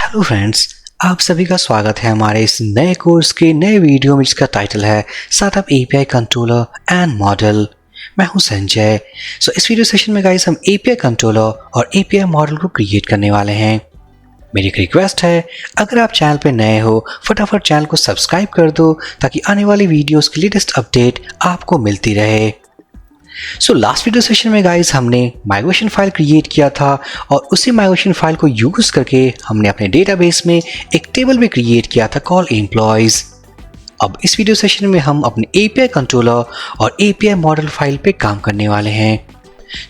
Hello friends, आप सभी का स्वागत है हमारे इस नए कोर्स के नए वीडियो में जिसका टाइटल है setup API controller and model. मैं हूं संजय। इस वीडियो सेशन में गाइस हम एपीआई कंट्रोलर और एपीआई मॉडल को क्रिएट करने वाले हैं। मेरी एक रिक्वेस्ट है, अगर आप चैनल पे नए हो फटाफट चैनल को सब्सक्राइब कर दो ताकि आने वाली वीडियोस की लेटेस्ट अपडेट आपको मिलती रहे। लास्ट वीडियो सेशन में गाइस हमने माइग्रेशन फाइल क्रिएट किया था और उसी माइग्रेशन फाइल को यूज करके हमने अपने डेटाबेस में एक टेबल भी क्रिएट किया था कॉल एम्प्लॉयज। अब इस वीडियो सेशन में हम अपने एपीआई कंट्रोलर और एपीआई मॉडल फाइल पे काम करने वाले हैं।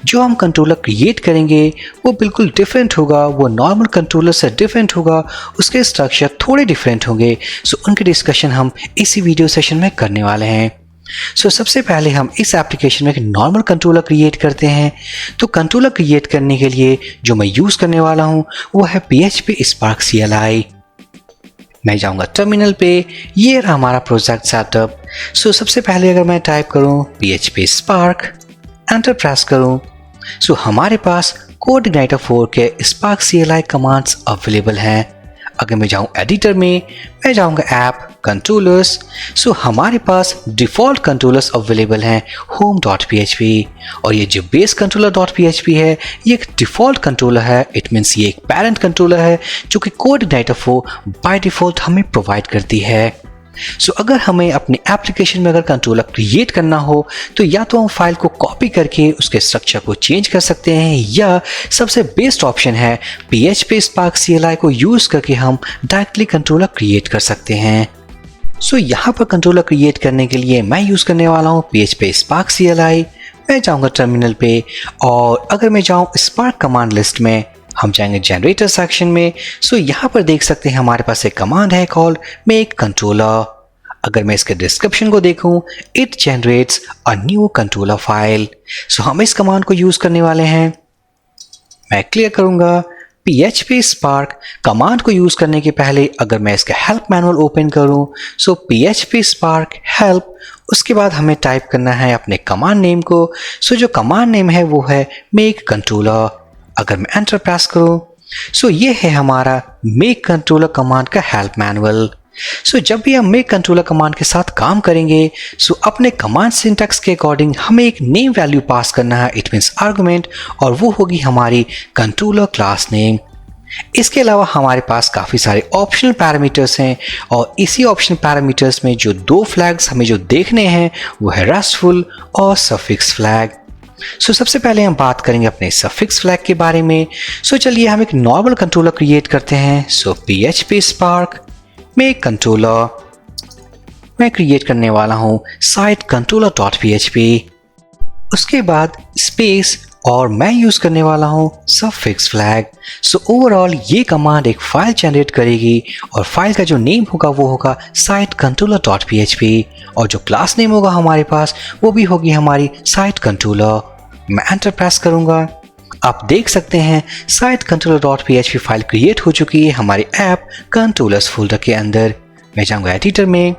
जो हम कंट्रोलर क्रिएट करेंगे वो बिल्कुल डिफरेंट होगा, वो नॉर्मल कंट्रोलर से डिफरेंट होगा, उसके स्ट्रक्चर थोड़े डिफरेंट होंगे। उनके डिस्कशन हम इसी वीडियो सेशन में करने वाले हैं। सबसे पहले हम इस एप्लीकेशन में एक नॉर्मल कंट्रोलर क्रिएट करते हैं। तो कंट्रोलर क्रिएट करने के लिए जो मैं यूज़ करने वाला हूँ वो है PHP Spark CLI। मैं जाऊँगा टर्मिनल पे। ये रहा हमारा प्रोजेक्ट सेटअप। सबसे पहले अगर मैं टाइप करूँ PHP Spark, एंटर प्रेस करूँ, हमारे पास कोडइग्नाइटर 4 के Spark CLI कमांड्स अवेलेबल हैं। अगर मैं जाऊँ एडिटर में, मैं जाऊँगा ऐप कंट्रोलर्स। हमारे पास डिफ़ॉल्ट कंट्रोलर्स अवेलेबल हैं home.php और ये जो बेस कंट्रोलर.php है ये एक डिफ़ॉल्ट कंट्रोलर है। इट मीन्स ये एक पेरेंट कंट्रोलर है जो कि कोडइग्नाइटर 4 बाय डिफ़ॉल्ट हमें प्रोवाइड करती है। अगर हमें अपने एप्लीकेशन में अगर कंट्रोलर क्रिएट करना हो तो या तो हम फाइल को कॉपी करके उसके स्ट्रक्चर को चेंज कर सकते हैं या सबसे बेस्ट ऑप्शन है PHP Spark CLI को यूज करके हम डायरेक्टली कंट्रोलर क्रिएट कर सकते हैं। यहाँ पर कंट्रोलर क्रिएट करने के लिए मैं यूज करने वाला हूँ PHP Spark CLI। मैं जाऊँगा टर्मिनल पे और अगर मैं जाऊँ स्पार्क कमांड लिस्ट में, हम जाएंगे जनरेटर सेक्शन में। यहाँ पर देख सकते हैं हमारे पास एक कमांड है कॉल्ड मेक कंट्रोलर। अगर मैं इसके डिस्क्रिप्शन को देखूं, it generates a new controller file. हम इस कमांड को यूज करने वाले हैं। मैं क्लियर करूंगा। PHP Spark कमांड को यूज करने के पहले अगर मैं इसका हेल्प मैनुअल ओपन करूं, PHP Spark हेल्प, उसके बाद हमें टाइप करना है अपने कमांड नेम को। जो कमांड नेम है वो है मेक कंट्रोलर। अगर मैं एंटर प्रेस करूं, ये है हमारा मेक कंट्रोलर कमांड का हेल्प मैनुअल। जब भी हम मेक कंट्रोलर कमांड के साथ काम करेंगे, अपने कमांड सिंटैक्स के अकॉर्डिंग हमें एक नेम वैल्यू पास करना है, इट मीन्स आर्गुमेंट, और वो होगी हमारी कंट्रोलर क्लास नेम। इसके अलावा हमारे पास काफ़ी सारे ऑप्शनल पैरामीटर्स हैं और इसी ऑप्शनल पैरामीटर्स में जो दो फ्लैग्स हमें जो देखने हैं वो है रेस्टफुल और सफिक्स फ्लैग। सबसे पहले हम बात करेंगे अपने सफिक्स फ्लैग के बारे में। चलिए हम एक नॉर्मल कंट्रोलर क्रिएट करते हैं। PHP Spark मेक कंट्रोलर, मैं क्रिएट करने वाला हूँ साइट controller.php। उसके बाद स्पेस और मैं यूज करने वाला हूँ सफिक्स फ्लैग। ओवरऑल ये कमांड एक फाइल जनरेट करेगी और फाइल का जो नेम होगा वो होगा साइट controller.php और जो क्लास नेम होगा हमारे पास वो भी होगी हमारी साइट कंट्रोलर। मैं एंटर प्रेस करूंगा। आप देख सकते हैं साइट controller.php फाइल क्रिएट हो चुकी है हमारे ऐप कंट्रोलर्स फोल्डर के अंदर। मैं जाऊंगा एडिटर में,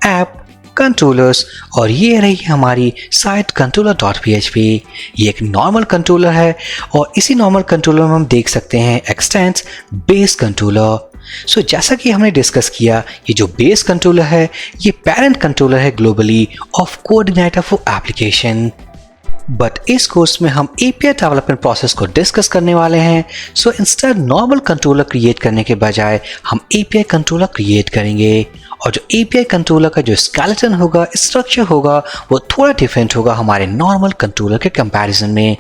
ऐप कंट्रोलर्स, और ये रही हमारी साइट controller.php। ये एक नॉर्मल कंट्रोलर है और इसी नॉर्मल कंट्रोलर में हम देख सकते हैं एक्सटेंस बेस कंट्रोलर। जैसा कि हमने डिस्कस किया, ये जो बेस कंट्रोलर है ये पेरेंट कंट्रोलर है globally of CodeIgniter for application. But इस कोर्स में हम API डेवलपमेंट प्रोसेस को डिस्कस करने वाले हैं। इंस्टेड नॉर्मल कंट्रोलर क्रिएट करने के बजाय हम API कंट्रोलर क्रिएट करेंगे और जो API कंट्रोलर का जो स्केलेटन होगा, स्ट्रक्चर होगा, वो थोड़ा डिफरेंट होगा हमारे नॉर्मल कंट्रोलर के कंपैरिजन में।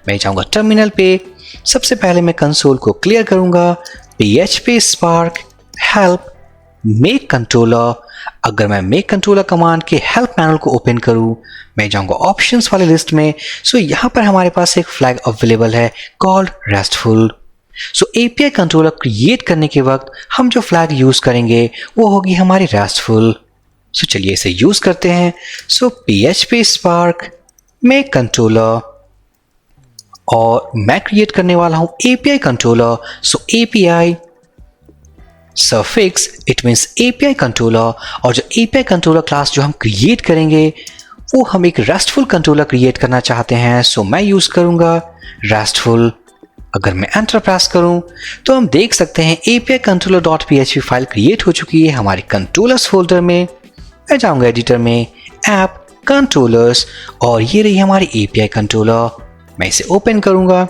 मैं जाऊंगा टर्मिनल पे। सबसे पहले मैं कंसोल को क्लियर करूंगा। PHP Spark help make controller. अगर मैं मेक कंट्रोलर कमांड के हेल्प पैनल को ओपन करूं, मैं जाऊंगा ऑप्शंस वाले लिस्ट में। यहाँ पर हमारे पास एक फ्लैग अवेलेबल है called restful. API controller create करने के वक्त हम जो फ्लैग यूज करेंगे वो होगी हमारी रेस्टफुल। चलिए इसे यूज करते हैं। PHP Spark मेक कंट्रोलर और मैं क्रिएट करने वाला हूं API controller. API suffix, it means API controller, और जो API कंट्रोलर क्लास जो हम क्रिएट करेंगे वो हम एक रेस्टफुल कंट्रोलर क्रिएट करना चाहते हैं। मैं यूज करूंगा रेस्टफुल। अगर मैं एंटर प्रेस करूं तो हम देख सकते हैं API controller.php फाइल क्रिएट हो चुकी है हमारे कंट्रोलर्स फोल्डर में। मैं जाऊंगा एडिटर में, ऐप, कंट्रोलर्स, और ये रही हमारी API कंट्रोलर। मैं इसे ओपन करूंगा।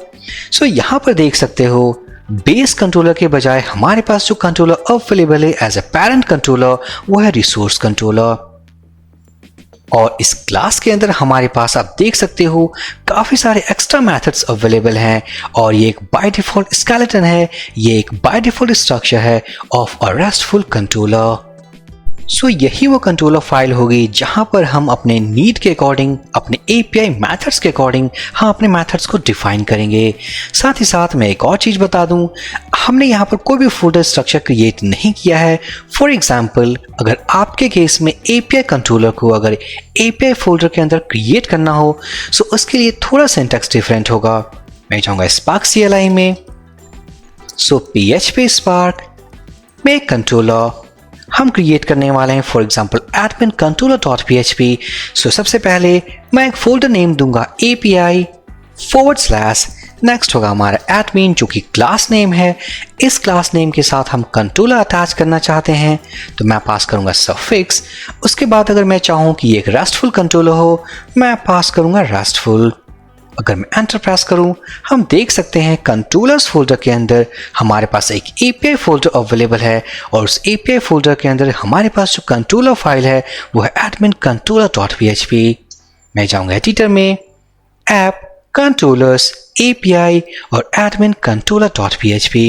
सो यहाँ पर देख सकते हो बेस कंट्रोलर के बजाय हमारे पास जो कंट्रोलर अवेलेबल है एज ए पेरेंट कंट्रोलर वो है रिसोर्स कंट्रोलर। और इस क्लास के अंदर हमारे पास आप देख सकते हो काफी सारे एक्स्ट्रा मेथड्स अवेलेबल हैं, और ये एक बाय डिफॉल्ट स्केलेटन है, ये एक बाय डिफॉल्ट स्ट्रक्चर है ऑफ अ रेस्टफुल कंट्रोलर। सो यही वो कंट्रोलर फाइल होगी जहां पर हम अपने नीड के अकॉर्डिंग, अपने API मेथड्स के अकॉर्डिंग हम अपने मेथड्स को डिफाइन करेंगे। साथ ही साथ मैं एक और चीज़ बता दूं, हमने यहाँ पर कोई भी फोल्डर स्ट्रक्चर क्रिएट नहीं किया है। फॉर एग्जांपल, अगर आपके केस में API कंट्रोलर को अगर API फोल्डर के अंदर क्रिएट करना हो सो उसके लिए थोड़ा सिंटैक्स डिफरेंट होगा। मैं जाऊँगा स्पार्क CLI में, सो PHP स्पार्क में कंट्रोलर हम क्रिएट करने वाले हैं। For example admin controller.php। सो सबसे पहले मैं एक फोल्डर नेम दूंगा API / नेक्स्ट होगा हमारा admin जो कि क्लास नेम है। इस क्लास नेम के साथ हम कंट्रोलर अटैच करना चाहते हैं तो मैं पास करूंगा सफिक्स। उसके बाद अगर मैं चाहूँ कि ये एक रेस्टफुल कंट्रोलर हो मैं पास करूंगा रेस्टफुल। अगर मैं एंटर प्रेस करूं हम देख सकते हैं कंट्रोलर्स फोल्डर के अंदर हमारे पास एक API फोल्डर अवेलेबल है, और उस API फोल्डर के अंदर हमारे पास जो कंट्रोलर फाइल है वो है admin controller.php। मैं जाऊंगा एडिटर में, ऐप, कंट्रोलर्स, API और admin controller.php।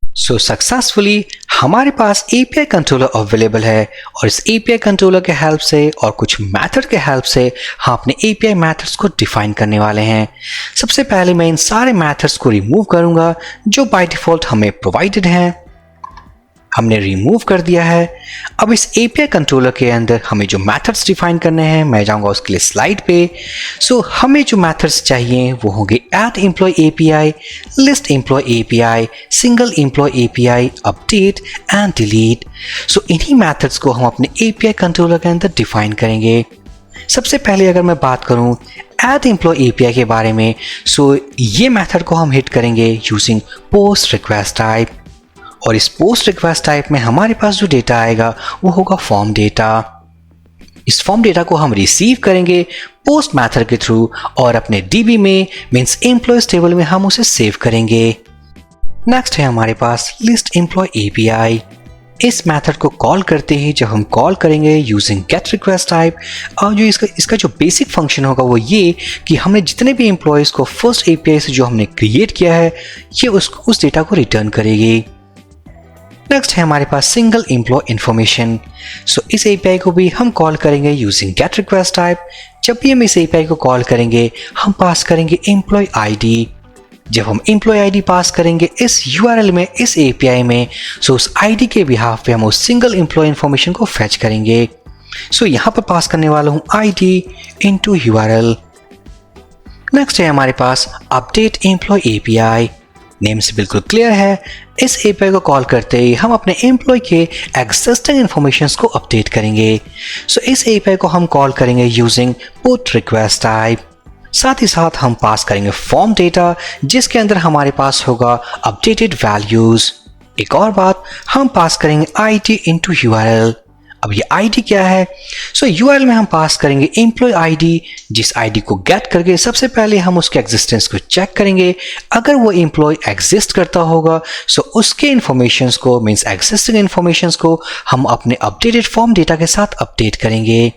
सो सक्सेसफुली हमारे पास API कंट्रोलर अवेलेबल है, और इस API कंट्रोलर के हेल्प से और कुछ मेथड के हेल्प से हम अपने API मेथड्स को डिफाइन करने वाले हैं। सबसे पहले मैं इन सारे मेथड्स को रिमूव करूंगा जो बाय डिफॉल्ट हमें प्रोवाइडेड हैं। हमने रिमूव कर दिया है। अब इस API कंट्रोलर के अंदर हमें जो मेथड्स डिफाइन करने हैं मैं जाऊंगा उसके लिए स्लाइड पे। सो हमें जो मेथड्स चाहिए वो होंगे add employee API, list employee API, single employee API, update and delete। सो इन्हीं मेथड्स को हम अपने API कंट्रोलर के अंदर डिफाइन करेंगे। सबसे पहले अगर मैं बात करूं add employee API के बारे में, सो ये मेथड को हम हिट करेंगे यूजिंग पोस्ट रिक्वेस्ट टाइप, और इस पोस्ट रिक्वेस्ट टाइप में हमारे पास जो डेटा आएगा वो होगा फॉर्म डेटा। इस फॉर्म डेटा को हम रिसीव करेंगे पोस्ट मेथड के थ्रू, और अपने DB में मींस एम्प्लॉयज टेबल में हम उसे सेव करेंगे। नेक्स्ट है हमारे पास लिस्ट एम्प्लॉय API। इस मेथड को कॉल करते ही जब हम कॉल करेंगे यूजिंग गेट रिक्वेस्ट टाइप, और जो इसका जो बेसिक फंक्शन होगा वो ये कि हमने जितने भी एम्प्लॉयज को फर्स्ट API से जो हमने क्रिएट किया है ये उस डेटा को रिटर्न करेगी। नेक्स्ट है हमारे पास सिंगल एम्प्लॉय इन्फॉर्मेशन। सो इस API को भी हम कॉल करेंगे यूजिंग गेट रिक्वेस्ट टाइप। जब भी हम इस API को कॉल करेंगे हम पास करेंगे एम्प्लॉय ID। जब हम एम्प्लॉय ID पास करेंगे इस URL में, इस API में, सो उस ID के बिहाफ पे हम उस सिंगल एम्प्लॉय इन्फॉर्मेशन को फेच करेंगे। सो यहाँ पर पास करने वाला हूँ ID इनटू URL। नेक्स्ट है हमारे पास अपडेट एम्प्लॉय API। नेम से बिल्कुल क्लियर है, इस API को कॉल करते ही हम अपने एम्प्लॉय के एग्जिस्टिंग इन्फॉर्मेशंस को अपडेट करेंगे। सो इस API को हम कॉल करेंगे यूजिंग पुट रिक्वेस्ट टाइप। साथ ही साथ हम पास करेंगे फॉर्म डेटा जिसके अंदर हमारे पास होगा अपडेटेड वैल्यूज। एक और बात, हम पास करेंगे ID इनटू URL। अब ये ID क्या है? सो URL में हम पास करेंगे एम्प्लॉय ID, जिस ID को गेट करके सबसे पहले हम उसके एग्जिस्टेंस को चेक करेंगे। अगर वो एम्प्लॉय एग्जिस्ट करता होगा सो उसके इन्फॉर्मेशंस को मींस एग्जिस्टिंग इन्फॉर्मेशंस को हम अपने अपडेटेड फॉर्म डेटा के साथ अपडेट करेंगे।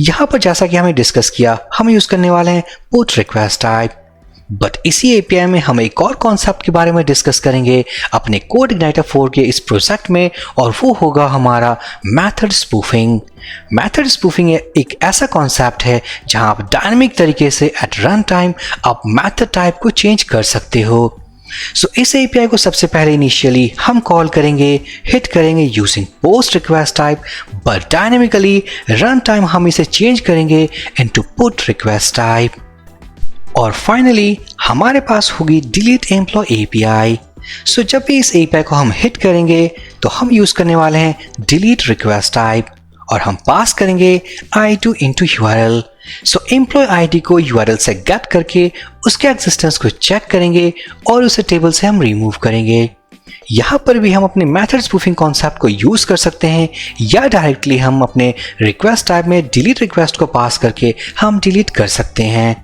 यहाँ पर जैसा कि हमें डिस्कस किया हम यूज करने वाले हैं पुट रिक्वेस्ट टाइप, बट इसी API में हम एक और कॉन्सेप्ट के बारे में डिस्कस करेंगे अपने CodeIgniter 4 के इस प्रोजेक्ट में, और वो होगा हमारा मेथड स्पूफिंग। मेथड स्पूफिंग एक ऐसा कॉन्सेप्ट है जहां आप डायनामिक तरीके से एट रन टाइम आप मेथड टाइप को चेंज कर सकते हो। सो इस API को सबसे पहले इनिशियली हम कॉल करेंगे, हिट करेंगे using post request type, but dynamically run time हम इसे चेंज करेंगे इनटू पुट रिक्वेस्ट टाइप। और फाइनली हमारे पास होगी डिलीट एम्प्लॉय API। सो जब भी इस API को हम हिट करेंगे तो हम यूज करने वाले हैं डिलीट रिक्वेस्ट टाइप, और हम पास करेंगे I2 इनटू URL। सो एम्प्लॉय आईडी को यूआरएल से गेट करके उसके एग्जिस्टेंस को चेक करेंगे और उसे टेबल से हम रिमूव करेंगे। यहाँ पर भी हम अपने मेथड स्पूफिंग कॉन्सेप्ट को यूज कर सकते हैं या डायरेक्टली हम अपने रिक्वेस्ट टाइप में डिलीट रिक्वेस्ट को पास करके हम डिलीट कर सकते हैं।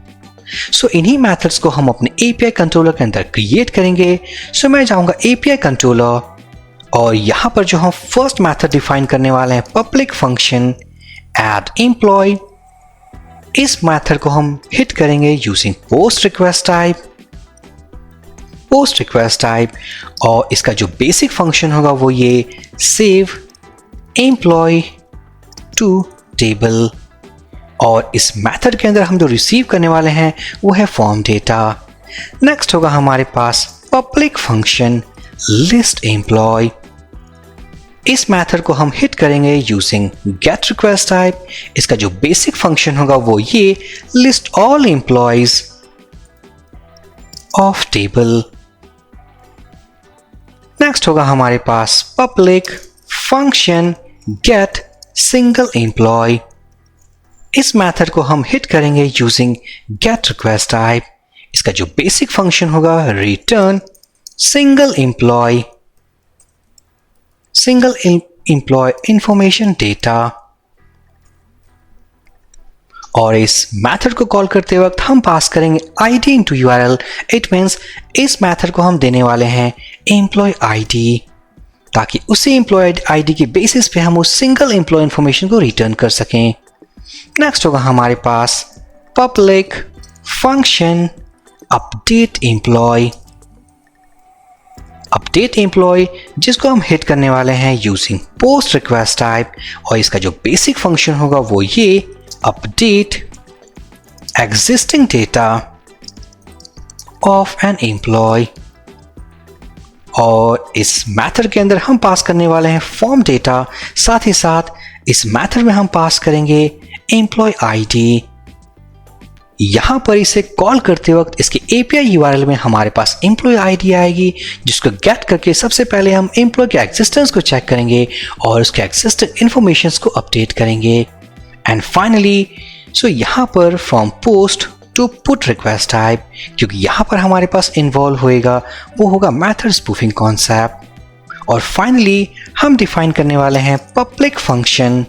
सो इन्हीं मेथड्स को हम अपने एपीआई कंट्रोलर के अंदर क्रिएट करेंगे। सो मैं जाऊंगा एपीआई कंट्रोलर और यहाँ पर जो हम फर्स्ट मेथड डिफाइन करने वाले हैं पब्लिक फंक्शन ऐड एम्प्लॉय, इस मेथड को हम हिट करेंगे यूजिंग पोस्ट रिक्वेस्ट टाइप और इसका जो बेसिक फंक्शन होगा वो ये सेव एम्प्लॉय टू टेबल, और इस मेथड के अंदर हम जो रिसीव करने वाले हैं वो है फॉर्म डेटा। नेक्स्ट होगा हमारे पास पब्लिक फंक्शन लिस्ट एम्प्लॉय, इस मेथड को हम हिट करेंगे यूजिंग गेट रिक्वेस्ट टाइप, इसका जो बेसिक फंक्शन होगा वो ये list all employees of table. Next होगा हमारे पास public function get single employee, इस मेथड को हम हिट करेंगे यूजिंग गेट रिक्वेस्ट टाइप, इसका जो बेसिक फंक्शन होगा return single employee information data, और इस मेथड को कॉल करते वक्त हम पास करेंगे ID into URL. It means इस मेथड को हम देने वाले हैं एम्प्लॉय आईडी, ताकि उसी एम्प्लॉय आईडी के बेसिस पे हम उस सिंगल एम्प्लॉय इंफॉर्मेशन को रिटर्न कर सकें। नेक्स्ट होगा हमारे पास पब्लिक फंक्शन अपडेट एम्प्लॉय, जिसको हम हिट करने वाले हैं यूजिंग पोस्ट रिक्वेस्ट टाइप, और इसका जो बेसिक फंक्शन होगा वो ये update existing data of an employee, और इस मेथड के अंदर हम पास करने वाले हैं फॉर्म डेटा, साथ ही साथ इस मेथड में हम पास करेंगे एम्प्लॉय आईडी। यहां पर इसे कॉल करते वक्त इसके एपीआई यूआरएल में हमारे पास एम्प्लॉय आईडी आएगी, जिसको गेट करके सबसे पहले हम एम्प्लॉय के एग्जिस्टेंस को चेक करेंगे और उसके एग्जिस्टिंग इंफॉर्मेशंस को अपडेट करेंगे। एंड फाइनली यहां पर from post to put request type, क्योंकि यहां पर हमारे पास इन्वॉल्व होएगा वो होगा मेथड स्पूफिंग कॉन्सेप्ट। और फाइनली हम डिफाइन करने वाले हैं पब्लिक फंक्शन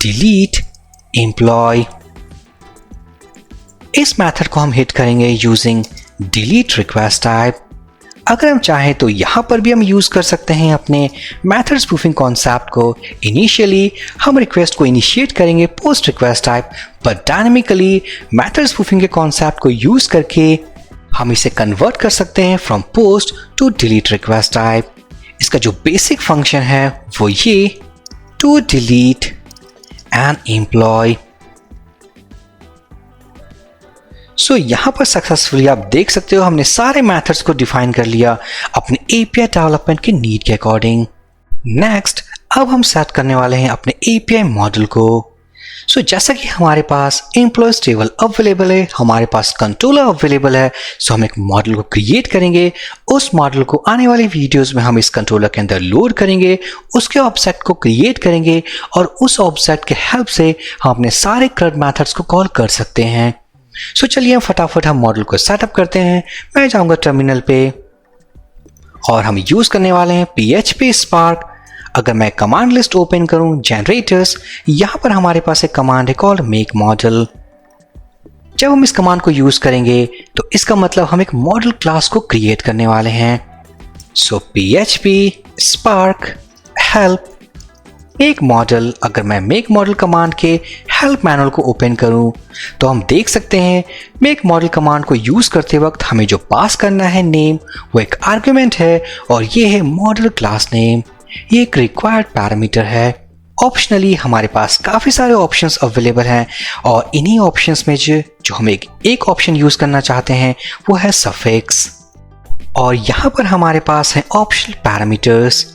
डिलीट एम्प्लॉय, इस मेथड को हम हिट करेंगे यूजिंग डिलीट रिक्वेस्ट टाइप। अगर हम चाहें तो यहां पर भी हम यूज कर सकते हैं अपने मेथड स्पूफिंग कॉन्सेप्ट को। इनिशियली हम रिक्वेस्ट को इनिशिएट करेंगे post request type, but dynamically method spoofing के कॉन्सेप्ट को यूज करके हम इसे कन्वर्ट कर सकते हैं from post to delete request type. इसका जो बेसिक फंक्शन है वो ये टू डिलीट एन एम्प्लॉय। यहां पर सक्सेसफुली आप देख सकते हो हमने सारे मेथड्स को डिफाइन कर लिया अपने एपीआई डेवलपमेंट के नीड के अकॉर्डिंग। नेक्स्ट अब हम सेट करने वाले हैं अपने एपीआई मॉडल को। जैसा कि हमारे पास एम्प्लॉयज टेबल अवेलेबल है, हमारे पास कंट्रोलर अवेलेबल है, हम एक मॉडल को क्रिएट करेंगे। उस मॉडल को आने वाले वीडियोस में हम इस कंट्रोलर के अंदर लोड करेंगे, उसके ऑब्जेक्ट को क्रिएट करेंगे और उस ऑब्जेक्ट के हेल्प से हम अपने सारे करंट मेथड्स को कॉल कर सकते हैं। चलिए हम फटाफट हम मॉडल को सेटअप करते हैं। मैं जाऊंगा टर्मिनल पे और हम यूज करने वाले हैं PHP Spark। अगर मैं कमांड लिस्ट ओपन करूं जनरेटर्स, यहां पर हमारे पास एक कमांड है कॉल्ड मेक मॉडल। जब हम इस कमांड को यूज करेंगे तो इसका मतलब हम एक मॉडल क्लास को क्रिएट करने वाले हैं। PHP Spark help make model. अगर मैं मेक मॉडल कमांड के हेल्प मैनुअल को ओपन करूं तो हम देख सकते हैं मेक मॉडल कमांड को यूज करते वक्त हमें जो पास करना है नेम वो एक आर्गुमेंट है और ये है मॉडल क्लास नेम। ये एक रिक्वायर्ड पैरामीटर है। ऑप्शनली हमारे पास काफ़ी सारे ऑप्शंस अवेलेबल हैं और इन्हीं ऑप्शंस में जो हम एक ऑप्शन यूज़ करना चाहते हैं वो है सफिक्स, और यहाँ पर हमारे पास है ऑप्शनल पैरामीटर्स।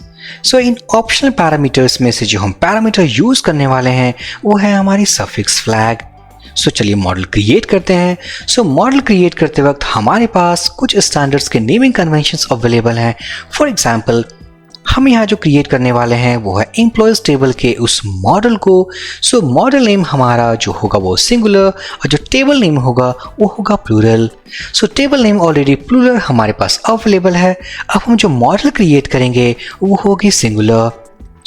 इन ऑप्शनल पैरामीटर्स में से जो हम पैरामीटर यूज़ करने वाले हैं वो है हमारी सफिक्स फ्लैग। चलिए मॉडल क्रिएट करते हैं। मॉडल क्रिएट करते वक्त हमारे पास कुछ स्टैंडर्ड्स के नेमिंग कन्वेंशंस अवेलेबल हैं। फॉर एग्जांपल हम यहाँ जो क्रिएट करने वाले हैं वो है एम्प्लॉयज टेबल के उस मॉडल को। सो मॉडल नेम हमारा जो होगा वो सिंगुलर और जो टेबल नेम होगा वो होगा plural. So table name already plural हमारे पास अवेलेबल है। अब हम जो मॉडल क्रिएट करेंगे वो होगी सिंगुलर।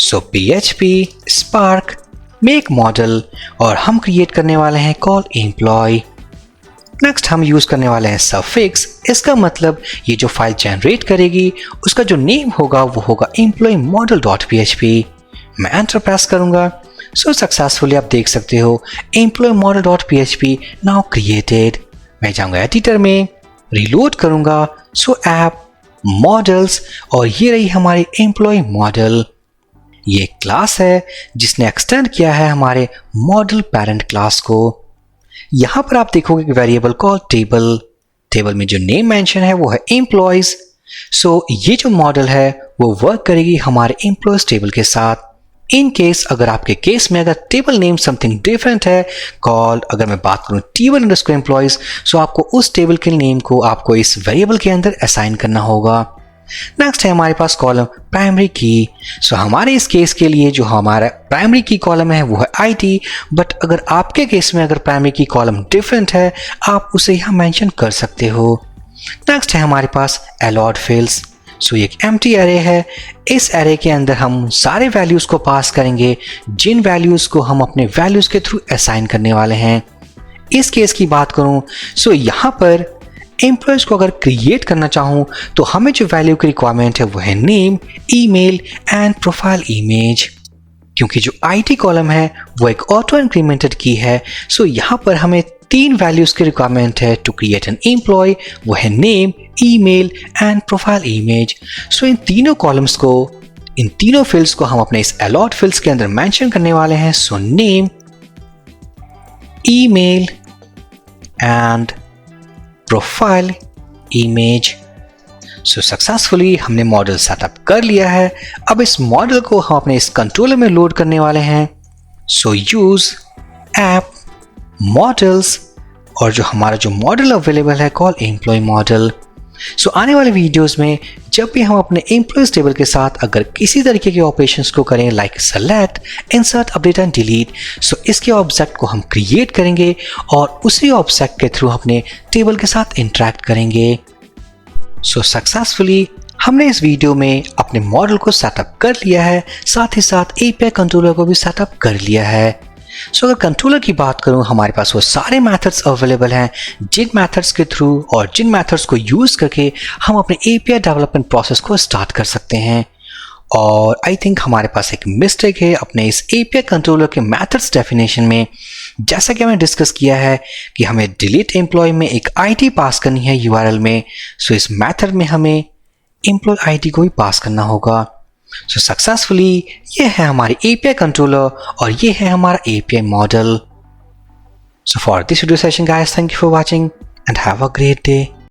सो PHP स्पार्क मेक मॉडल और हम क्रिएट करने वाले हैं कॉल एम्प्लॉय। नेक्स्ट हम यूज करने वाले हैं सफिक्स। इसका मतलब ये जो फाइल जनरेट करेगी उसका जो नेम होगा वो होगा एम्प्लॉय मॉडल डॉट PHP। मैं एंटर प्रेस करूंगा। सो सक्सेसफुली आप देख सकते हो employee model dot PHP now created. मैं जाऊंगा एडिटर में, रिलोड करूंगा। सो ऐप मॉडल्स और ये रही हमारी एम्प्लॉय मॉडल। ये क्लास है जिसने एक्सटेंड किया है हमारे मॉडल पेरेंट क्लास को। यहां पर आप देखोगे कि वेरिएबल कॉल टेबल में जो नेम मेंशन है वो है एम्प्लॉयज। सो ये जो मॉडल है वो वर्क करेगी हमारे एम्प्लॉयज टेबल के साथ। इन केस अगर आपके केस में अगर टेबल नेम समथिंग डिफरेंट है कॉल, अगर मैं बात करूं table_employees, सो आपको उस टेबल के नेम को आपको इस वेरिएबल के अंदर असाइन करना होगा। नेक्स्ट है हमारे पास कॉलम प्राइमरी की। सो हमारे इस केस के लिए जो हमारा प्राइमरी की कॉलम है वो है IT, बट अगर आपके केस में अगर प्राइमरी की कॉलम डिफरेंट है आप उसे यहाँ मेंशन कर सकते हो। नेक्स्ट है हमारे पास allowed fields। सो ये एक एम्प्टी एरे है। इस एरे के अंदर हम सारे वैल्यूज को पास करेंगे जिन वैल्यूज को हम अपने वैल्यूज के थ्रू असाइन करने वाले हैं। इस केस की बात करूं सो यहाँ पर एम्प्लॉयज को अगर क्रिएट करना चाहूँ तो हमें जो वैल्यू की रिक्वायरमेंट है वो है name, email and profile image. क्योंकि जो IT कॉलम है वो एक ऑटो इंक्रीमेंटेड की है, सो यहाँ पर हमें 3 वैल्यूज की रिक्वायरमेंट है टू क्रिएट एन एम्प्लॉय। वो है name, email and profile image. So इन तीनों कॉलम्स को, इन तीनों फील्ड्स को हम अपने इस अलॉट फील्ड्स के अंदर मेंशन करने वाले हैं। So name, email and profile image. So successfully हमने मॉडल सेटअप कर लिया है। अब इस मॉडल को हम अपने इस कंट्रोलर में लोड करने वाले हैं। सो यूज ऐप मॉडल्स और जो हमारा जो मॉडल अवेलेबल है कॉल एम्प्लॉय मॉडल। सो आने वाले वीडियोस में जब भी हम अपने एम्प्लॉयज टेबल के साथ अगर किसी तरीके के ऑपरेशंस को करें like select, insert, update and delete, so इसके ऑब्जेक्ट को हम क्रिएट करेंगे और उसी ऑब्जेक्ट के थ्रू अपने टेबल के साथ इंटरेक्ट करेंगे। सो सक्सेसफुली हमने इस वीडियो में अपने मॉडल को सेटअप कर लिया है, साथ ही साथ API कंट्रोलर को भी सेटअप कर लिया है। सो अगर कंट्रोलर की बात करूं हमारे पास वो सारे मेथड्स अवेलेबल हैं जिन मेथड्स के थ्रू और जिन मेथड्स को यूज करके हम अपने API डेवलपमेंट प्रोसेस को स्टार्ट कर सकते हैं। और आई थिंक हमारे पास एक मिस्टेक है अपने इस API कंट्रोलर के मेथड्स डेफिनेशन में। जैसा कि हमने डिस्कस किया है कि हमें डिलीट एम्प्लॉय में एक ID पास करनी है URL में। सो इस मेथड में हमें एम्प्लॉय ID को भी पास करना होगा। सो सक्सेसफुली ये है हमारी API कंट्रोलर और ये है हमारा API model. So for this video session guys, thank you for watching and have a great day.